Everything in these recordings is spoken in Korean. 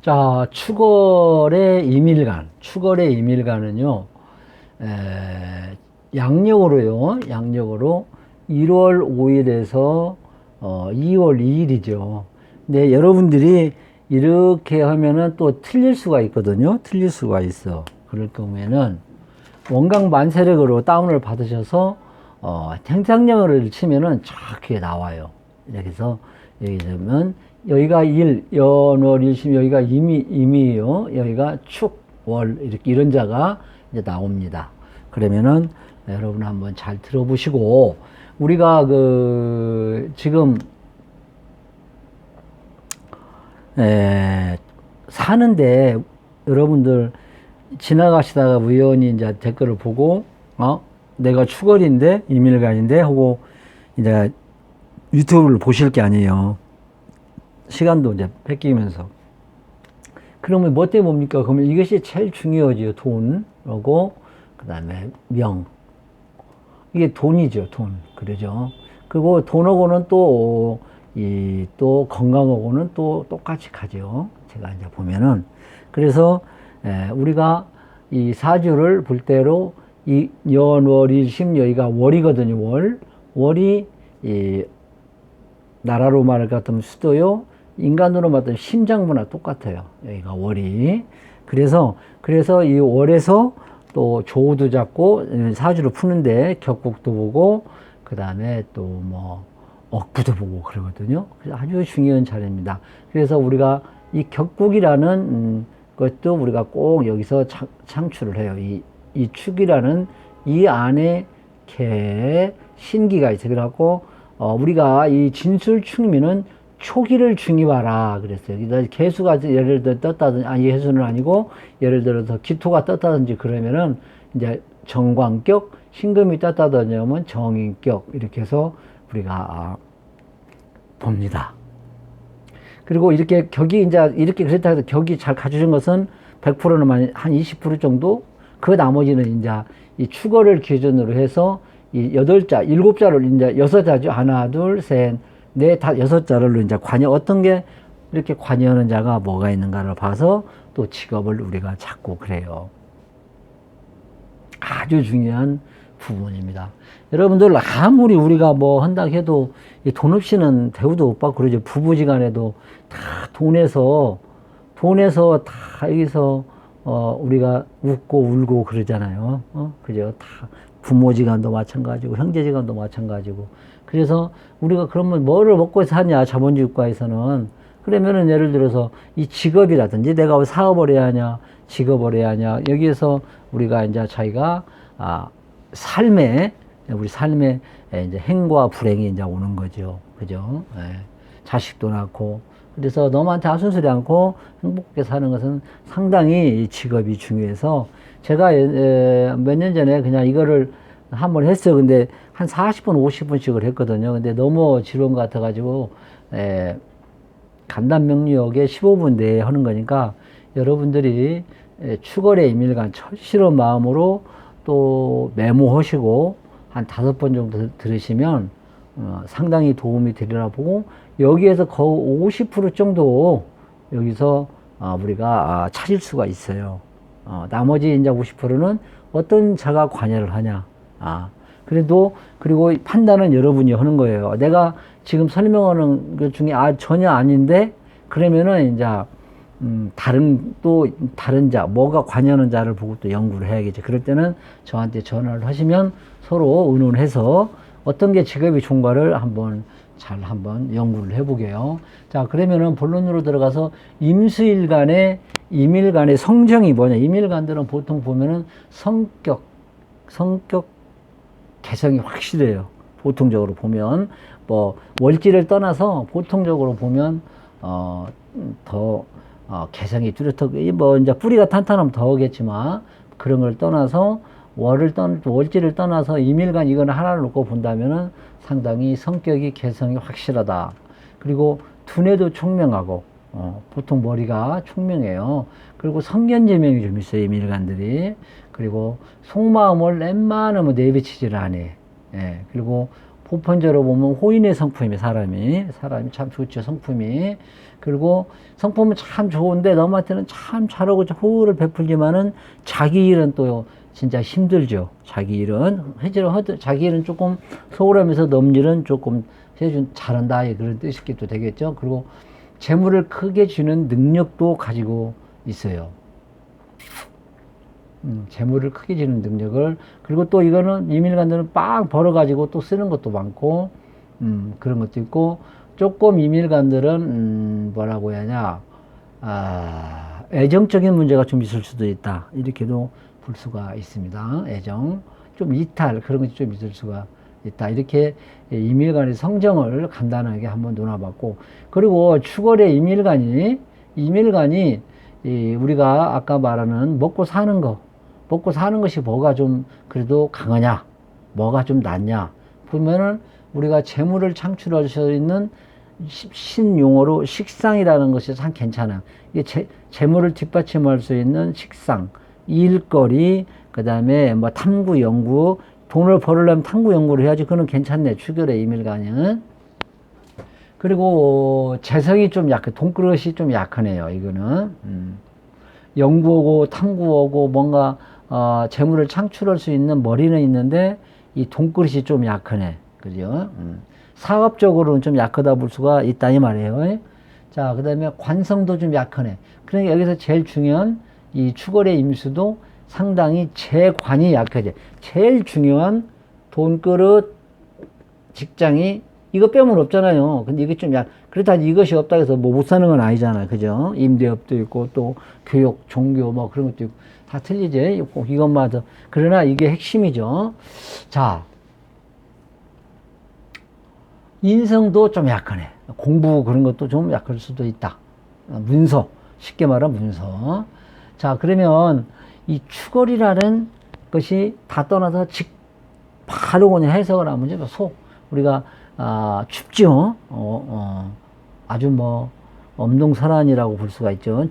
자, 축월의 임일간은요, 양력으로 1월 5일에서 2월 2일이죠. 근데 여러분들이 이렇게 하면은 또 틀릴 수가 있거든요. 틀릴 수가 있어. 그럴 경우에는 원광 만세력으로 다운을 받으셔서 생상령을 치면은 정확하게 나와요. 이렇게 해서 여기 되면 여기가 연월일심, 여기가 임이에요. 여기가 축, 월, 이렇게 이런 자가 이제 나옵니다. 그러면은 여러분 한번 잘 들어보시고, 우리가 지금, 사는데 여러분들 지나가시다가 우연히 이제 댓글을 보고, 내가 축월인데, 임일간인데, 하고 이제 유튜브를 보실 게 아니에요. 시간도 이제 뺏기면서. 그러면 뭐 때문에 뭡니까? 그러면 이것이 제일 중요하죠. 돈하고, 그 다음에 명. 이게 돈이죠, 돈. 그러죠. 그리고 돈하고는 또 건강하고는 또 똑같이 가죠. 제가 이제 보면은. 그래서, 우리가 이 사주를 볼 때로 이 연월일심, 여기가 월이거든요, 월이, 나라로 말할 것 같으면 수도요, 인간으로 말하면 심장부나 똑같아요. 여기가 월이. 그래서 이 월에서 또 조우도 잡고 사주를 푸는데 격국도 보고, 그 다음에 또 뭐 억부도 보고 그러거든요. 그래서 아주 중요한 자리입니다. 그래서 우리가 이 격국이라는 것도 우리가 꼭 여기서 창출을 해요. 이 축이라는 이 안에 신기가 있어요. 그래갖고 우리가 이 진술충미는 초기를 중입하라 그랬어요. 여기다 개수가 예를 들어 떴다든지, 개수는 아니고, 예를 들어서 기토가 떴다든지 그러면은 이제 정광격, 신금이 떴다든지 하면 정인격, 이렇게 해서 우리가 봅니다. 그리고 이렇게 격이 이제 이렇게 그랬다 해도 격이 잘 갖춰진 것은 100%는 한 20% 정도? 그 나머지는 이제 이 축월을 기준으로 해서 이 8자, 7자를 이제 6자죠. 하나, 둘, 셋, 넷, 다 6자를 이제 어떤 게 이렇게 관여하는 자가 뭐가 있는가를 봐서 또 직업을 우리가 찾고 그래요. 아주 중요한 부분입니다. 여러분들 아무리 우리가 뭐 한다 해도 돈 없이는 대우도 못 받고 그러죠. 부부지간에도 다 돈에서 다 여기서 우리가 웃고 울고 그러잖아요. 그죠? 다 부모지간도 마찬가지고 형제지간도 마찬가지고. 그래서 우리가 그러면 뭐를 먹고 사냐, 자본주의 국가에서는. 그러면은 예를 들어서 이 직업이라든지 내가 사업을 해야 하냐, 직업을 해야 하냐, 여기에서 우리가 이제 자기가 우리 삶에 이제 행과 불행이 이제 오는 거죠. 그죠? 자식도 낳고. 그래서 너무한테 하순스레 않고 행복하게 사는 것은 상당히 이 직업이 중요해서, 제가 몇 년 전에 그냥 이거를 한번 했어요. 근데 한 40분, 50분씩을 했거든요. 근데 너무 지루한 것 같아가지고, 간단명료하게 15분 내에 하는 거니까, 여러분들이 축월의 임일간 철실한 마음으로 또 메모하시고 한 5번 정도 들으시면 상당히 도움이 되리라 보고, 여기에서 거의 50% 정도 여기서 우리가 찾을 수가 있어요. 나머지 이제 50%는 어떤 자가 관여를 하냐. 그리고 판단은 여러분이 하는 거예요. 내가 지금 설명하는 것 중에 전혀 아닌데, 그러면은 이제 다른 자, 뭐가 관여하는 자를 보고 또 연구를 해야겠죠. 그럴 때는 저한테 전화를 하시면 서로 의논해서 어떤 게 직업이 좋은가를 한번 연구를 해보게요. 자, 그러면은 본론으로 들어가서 임일간의 성정이 뭐냐. 임일간들은 보통 보면은 성격 개성이 확실해요. 보통적으로 보면 뭐 월지를 떠나서 보통적으로 보면 더 개성이 뚜렷하고, 뭐 이제 뿌리가 탄탄하면 더 하겠지만, 그런 걸 떠나서 월지를 떠나서 임일간 이거는 하나를 놓고 본다면은 상당히 성격이 개성이 확실하다. 그리고 두뇌도 총명하고, 보통 머리가 총명해요. 그리고 성견지명이 좀 있어요, 임일간들이. 그리고 속마음을 웬만하면 내비치지를 안 해. 그리고 보편적으로 보면 호인의 성품이 사람이 참 좋죠, 성품이. 그리고 성품은 참 좋은데 남한테는 참 잘하고 호의를 베풀지만은 자기 일은 또 진짜 힘들죠. 자기 일은 자기 일은 조금 소홀하면서 남 일은 조금 해준 잘한다 그런 뜻이기도 되겠죠. 그리고 재물을 크게 주는 능력도 가지고 있어요. 재물을 크게 주는 능력을. 그리고 또 이거는 이밀간들은 빡 벌어가지고 또 쓰는 것도 많고 그런 것도 있고, 조금 이밀간들은 뭐라고 해야 하냐, 애정적인 문제가 좀 있을 수도 있다 이렇게도 볼 수가 있습니다. 애정 좀 이탈 그런 것이 좀 있을 수가 있다, 이렇게 이밀간의 성정을 간단하게 한번 논해봤고, 그리고 축월의 이밀간이 우리가 아까 말하는 먹고 사는 것이 뭐가 좀 그래도 강하냐, 뭐가 좀 낫냐 보면은 우리가 재물을 창출할 수 있는 신용어로 식상이라는 것이 참 괜찮아요. 이게 재물을 뒷받침할 수 있는 식상, 일거리, 그 다음에 뭐 탐구, 연구, 돈을 벌으려면 탐구, 연구를 해야지. 그거는 괜찮네, 추결의 이밀간은. 그리고 재성이 좀 약해, 돈그릇이 좀 약하네요, 이거는. 연구하고 탐구하고 뭔가 재물을 창출할 수 있는 머리는 있는데 이 돈그릇이 좀 약하네, 그죠? 사업적으로는 좀 약하다 볼 수가 있다 이 말이에요. 자, 그 다음에 관성도 좀 약하네. 그러니까 여기서 제일 중요한 이 축월의 임수도 상당히 재관이 약하지. 제일 중요한 돈그릇, 직장이 이거 빼면 없잖아요. 근데 이게 좀 그렇다고 이것이 없다 해서 뭐 못 사는 건 아니잖아요. 그죠? 임대업도 있고 또 교육, 종교 뭐 그런 것도 있고 다 틀리지. 꼭 이것만 더. 그러나 이게 핵심이죠. 자, 인성도 좀 약하네. 공부 그런 것도 좀 약할 수도 있다. 문서, 쉽게 말하면 문서. 자, 그러면 이 축월이라는 것이 다 떠나서 바로 그냥 해석을 하면 이제 우리가 춥죠. 아주 뭐 엄동설한이라고 볼 수가 있죠.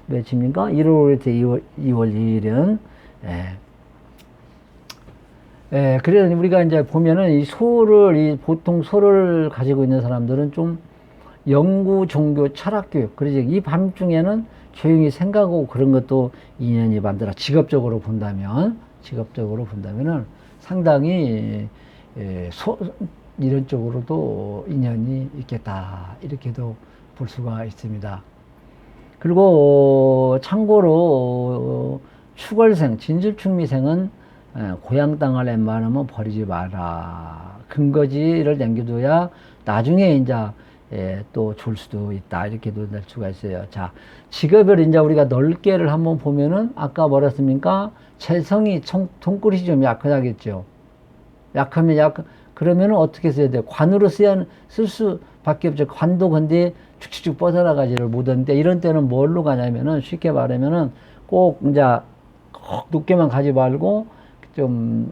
며칠입니까? 1월 5일 2월 2일은 그래서 우리가 이제 보면은 보통 소를 가지고 있는 사람들은 좀 연구, 종교, 철학 교육. 그러지. 이 밤중에는 조용히 생각하고 그런 것도 인연이 만들어. 직업적으로 본다면은 상당히, 이런 쪽으로도 인연이 있겠다. 이렇게도 볼 수가 있습니다. 그리고, 참고로, 축월생, 진술축미생은 고향 땅을 웬만하면 버리지 마라. 근거지를 남겨둬야 나중에 이제 또 줄 수도 있다. 이렇게도 낼 수가 있어요. 자, 직업을 이제 우리가 넓게를 한번 보면은 아까 뭐랬습니까? 재성이 돈꿀이 좀 약하다겠죠. 그러면은 어떻게 써야 돼요? 관으로 쓸 수밖에 없죠. 관도 근데 축축축 뻗어나가지를 못하는데 이런 때는 뭘로 가냐면은 쉽게 말하면은 꼭 이제 높게만 가지 말고 좀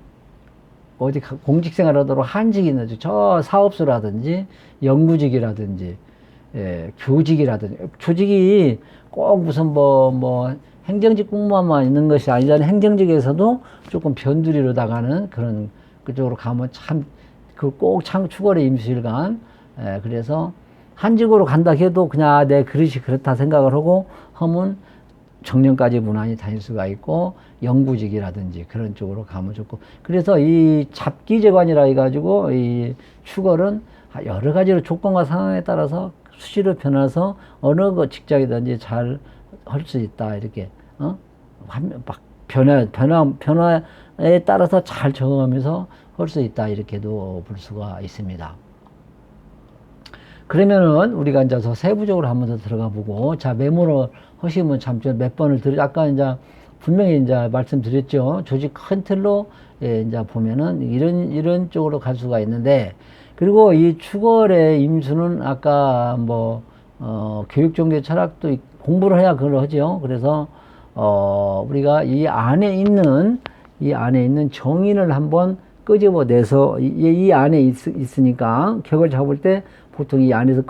어디 공직생활 하도록 한직이 있는 저 사업소라든지 연구직이라든지 교직이라든지 조직이 꼭 무슨 뭐 행정직 공무원만 있는 것이 아니잖아요. 행정직에서도 조금 변두리로 나가는 그런 그쪽으로 가면 참 그 꼭 축월의 임수일간 그래서 한직으로 간다 해도 그냥 내 그릇이 그렇다 생각을 하고 하면 정년까지 무난히 다닐 수가 있고 연구직이라든지 그런 쪽으로 가면 좋고 그래서 이 잡기재관이라 해가지고 이 축월은 여러 가지로 조건과 상황에 따라서 수시로 변해서 어느 그 직장이든지 잘 할 수 있다 이렇게 막 변화에 따라서 잘 적응하면서 할 수 있다 이렇게도 볼 수가 있습니다. 그러면은 우리가 이제 더 세부적으로 한번 더 들어가 보고 자 메모를 하시면 참 몇 번을 아까 이제 분명히 이제 말씀드렸죠. 조직 큰 틀로 이제 보면은 이런 쪽으로 갈 수가 있는데 그리고 이 축월의 임수는 아까 뭐 교육 종교 철학도 공부를 해야 그걸 하죠. 그래서 우리가 이 안에 있는 정인을 한번 끄집어내서 이 안에 있으니까 격을 잡을 때 보통 이 안에서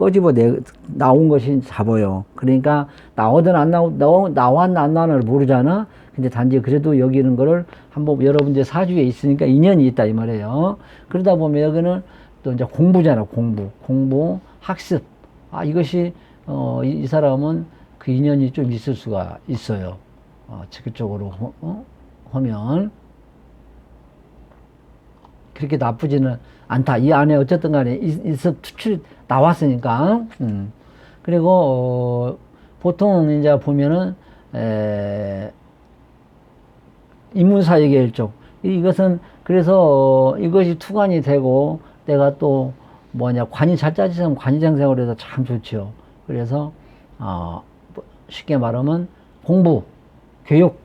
나온 것이 잡아요. 그러니까 나왔나 안 나왔나를 모르잖아. 근데 단지 그래도 여기 있는 거를 한번 여러분들 사주에 있으니까 인연이 있다 이 말이에요. 그러다 보면 여기는 또 이제 공부잖아. 공부, 학습. 이것이 이 사람은 그 인연이 좀 있을 수가 있어요. 그쪽으로 하면 그렇게 나쁘지는 않다. 이 안에 어쨌든 간에 투출이 나왔으니까. 그리고 보통 이제 보면은 인문사역의 일종. 이것은 그래서 이것이 투관이 되고 내가 또 관이 잘 짜지면 관이장생을 해서 참 좋죠. 그래서 쉽게 말하면 공부, 교육,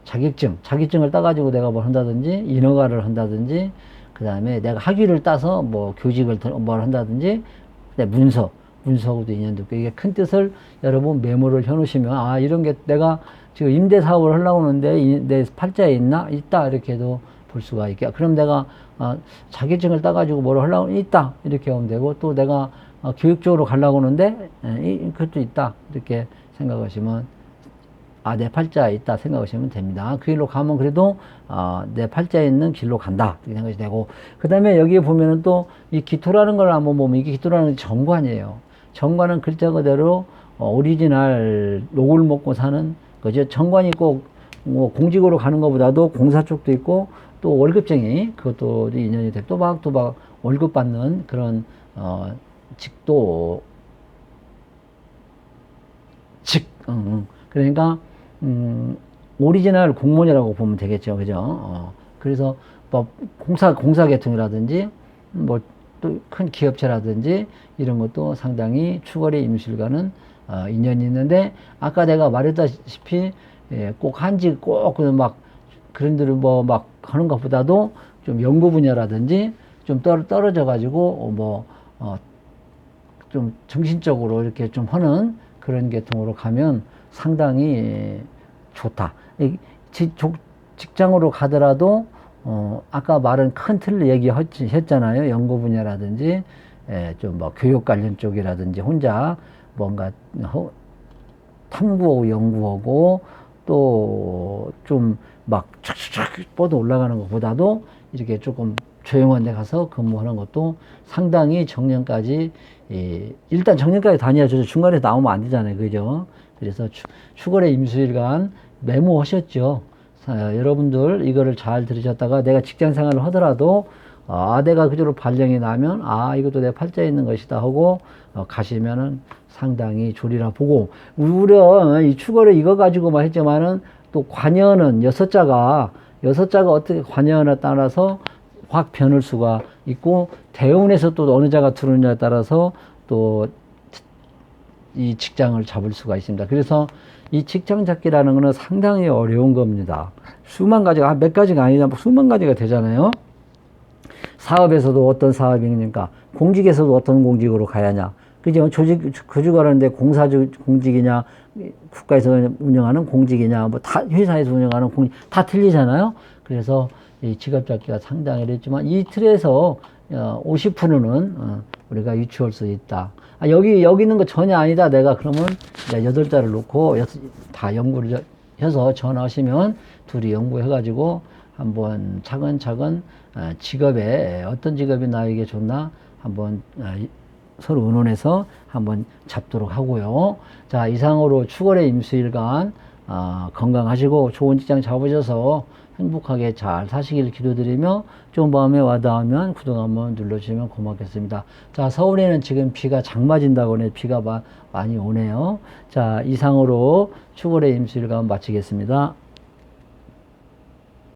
자격증을 따가지고 내가 뭘 한다든지 인허가를 한다든지 그 다음에 내가 학위를 따서 교직을 뭘 한다든지 문서하고도 인연도 있고 이게 큰 뜻을 여러분 메모를 해놓으시면 이런 게 내가 지금 임대 사업을 하려고 하는데 내 팔자에 있다 이렇게도 볼 수가 있게. 그럼 내가 자격증을 따가지고 뭘 하려고 있다 이렇게 하면 되고 또 내가 교육 쪽으로 가려고 하는데 그것도 있다 이렇게 생각하시면 내 팔자에 있다 생각하시면 됩니다. 그 길로 가면 그래도 내 팔자에 있는 길로 간다 이렇게 생각이 되고 그 다음에 여기에 보면은 또 이 기토라는 걸 한번 보면 이게 기토라는 게 정관이에요. 정관은 글자 그대로 오리지널 욕을 먹고 사는 거죠. 정관이 꼭 공직으로 가는 것보다도 공사 쪽도 있고 또 월급쟁이 그것도 인연이 되고 또박 월급 받는 그런 직도 그러니까 오리지널 공무원이라고 보면 되겠죠. 그죠? 그래서 공사 계통이라든지 또 큰 기업체라든지 이런 것도 상당히 추월의 임술과는 인연이 있는데 아까 내가 말했다시피 꼭 한직 그런 데를 하는 것보다도 좀 연구 분야라든지 좀 떨어져 가지고 좀 정신적으로 이렇게 좀 하는 그런 계통으로 가면 상당히 좋다. 직장으로 가더라도 아까 말한 큰 틀을 얘기했잖아요. 연구 분야라든지 좀 교육 관련 쪽이라든지 혼자 뭔가 탐구하고 연구하고 또 좀 착착착 뻗어 올라가는 것보다도 이렇게 조금 조용한 데 가서 근무하는 것도 상당히 정년까지 일단 정년까지 다녀야죠. 중간에 나오면 안 되잖아요. 그죠? 그래서 추월의 임수일간 메모하셨죠. 여러분들 이거를 잘 들으셨다가 내가 직장 생활을 하더라도 내가 그대로 발령이 나면 이것도 내 팔자에 있는 것이다 하고 가시면은 상당히 좋으리라 보고 우려 이 추월에 이거 가지고만 했지만은 또 관여는 여섯 자가 어떻게 관여에 따라서 확 변할 수가 있고 대운에서 또 어느 자가 들어오느냐에 따라서 또 이 직장을 잡을 수가 있습니다. 그래서 이 직장 잡기라는 것은 상당히 어려운 겁니다. 수만 가지가 몇 가지가 아니라 수만 가지가 되잖아요. 사업에서도 어떤 사업이니까 공직에서도 어떤 공직으로 가야 하냐. 그죠? 조직하는데 공직이냐, 국가에서 운영하는 공직이냐, 다 회사에서 운영하는 공직 다 틀리잖아요. 그래서 이 직업 잡기가 상당히 어렵지만 이 틀에서 50%는 우리가 유추할 수 있다. 여기 있는 거 전혀 아니다. 내가 그러면 이제 8자를 놓고 다 연구를 해서 전화하시면 둘이 연구해가지고 한번 차근차근 직업에 어떤 직업이 나에게 좋나 한번 서로 의논해서 한번 잡도록 하고요. 자, 이상으로 추월의 임수일간 건강하시고 좋은 직장 잡으셔서 행복하게 잘 사시길 기도드리며 좋은 마음에 와닿으면 구독 한번 눌러주시면 고맙겠습니다. 자, 서울에는 지금 비가 장마진다고 하네. 비가 많이 오네요. 자, 이상으로 추월의 임수일간 마치겠습니다.